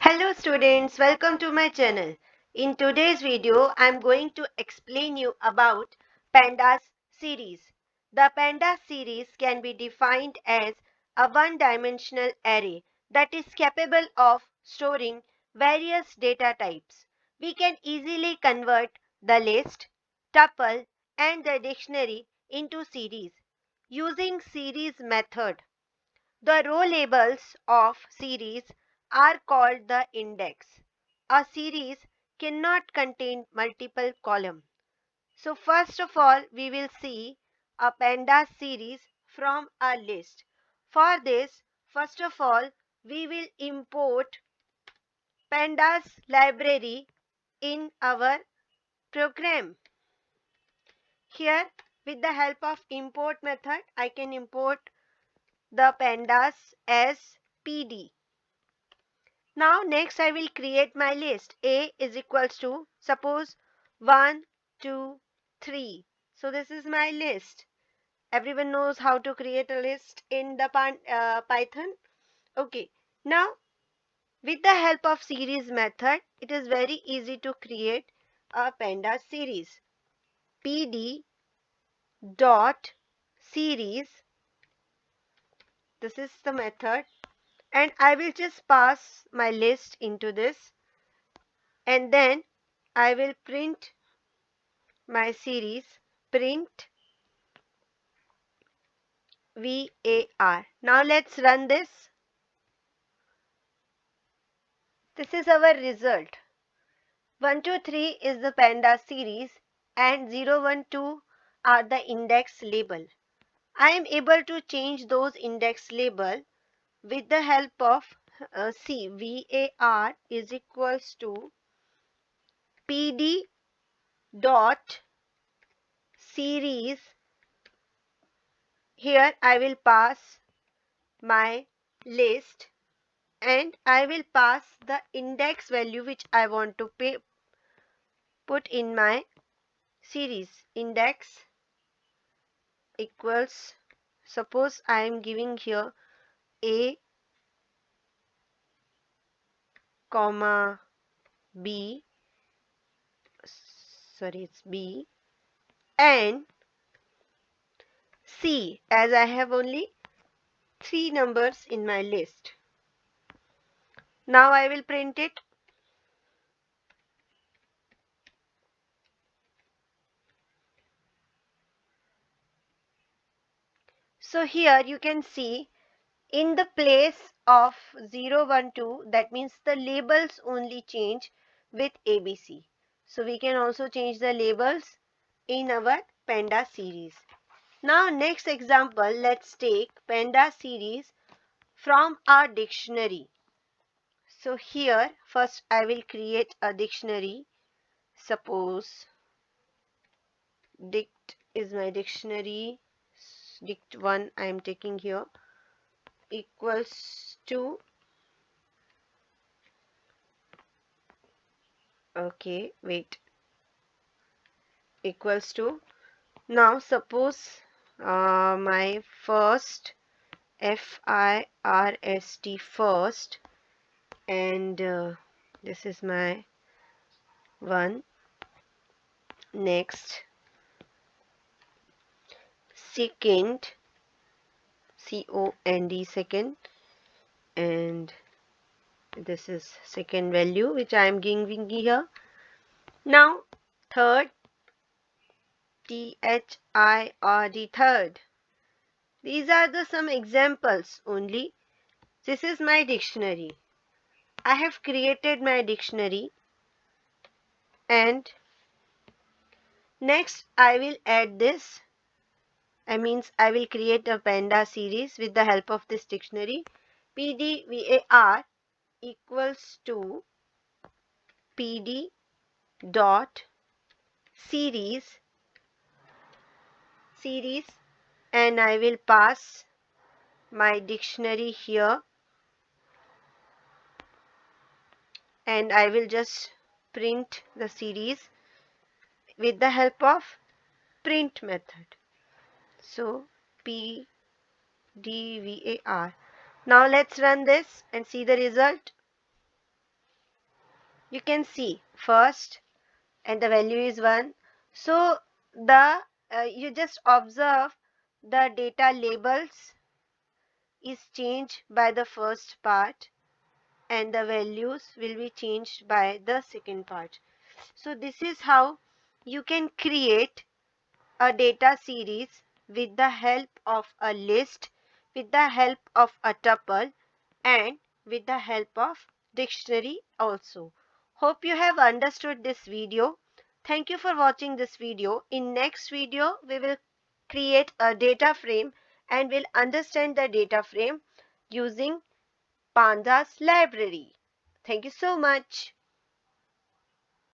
Hello students, welcome to my channel. In today's video, I am going to explain you about Pandas series. The Pandas series can be defined as a one-dimensional array that is capable of storing various data types. We can easily convert the list, tuple, and the dictionary into series using series method. The row labels of series are called the index. A series cannot contain multiple columns. So first of all, we will see a pandas series from a list. For this, first of all, we will import pandas library in our program. Here, with the help of import method, I can import the pandas as PD. Now next I will create my list. A is equals to suppose 1, 2, 3. So this is my list. Everyone knows how to create a list in the Python. Okay. Now with the help of series method, it is very easy to create a pandas series. PD dot series. This is the method, and I will just pass my list into this, and then I will print my series print var. Now let's run this. This is our result. 1, 2, 3 is the pandas series and 0, 1, 2 are the index label. I am able to change those index label with the help of var is equals to pd dot series. Here I will pass my list and I will pass the index value which I want to put in my series. Index equals, suppose I am giving here A, comma B, sorry it's B, and C, as I have only 3 numbers in my list. Now I will print it. So here you can see in the place of 0, 1, 2, that means the labels only change with ABC. So we can also change the labels in our Panda series. Now next example, let's take Panda series from our dictionary. So here first I will create a dictionary. Suppose dict is my dictionary. Dict1 I am taking here equals to, okay, wait, equals to, now suppose my first FIRST first, and this is my one. Next second, COND second, and this is second value which I am giving here. Now third, THIRD third. These are the some examples only. This is my dictionary. I have created my dictionary, and next I will add this. I will create a panda series with the help of this dictionary. PDVAR equals to PD dot series, and I will pass my dictionary here, and I will just print the series with the help of print method. So PDVAR. Now let's run this and see the result. You can see first and the value is 1. So the you just observe the data labels is changed by the first part and the values will be changed by the second part. So this is how you can create a data series with the help of a list, with the help of a tuple, and with the help of dictionary also. Hope you have understood this video. Thank you for watching this video. In next video, we will create a data frame and will understand the data frame using Pandas library. Thank you so much.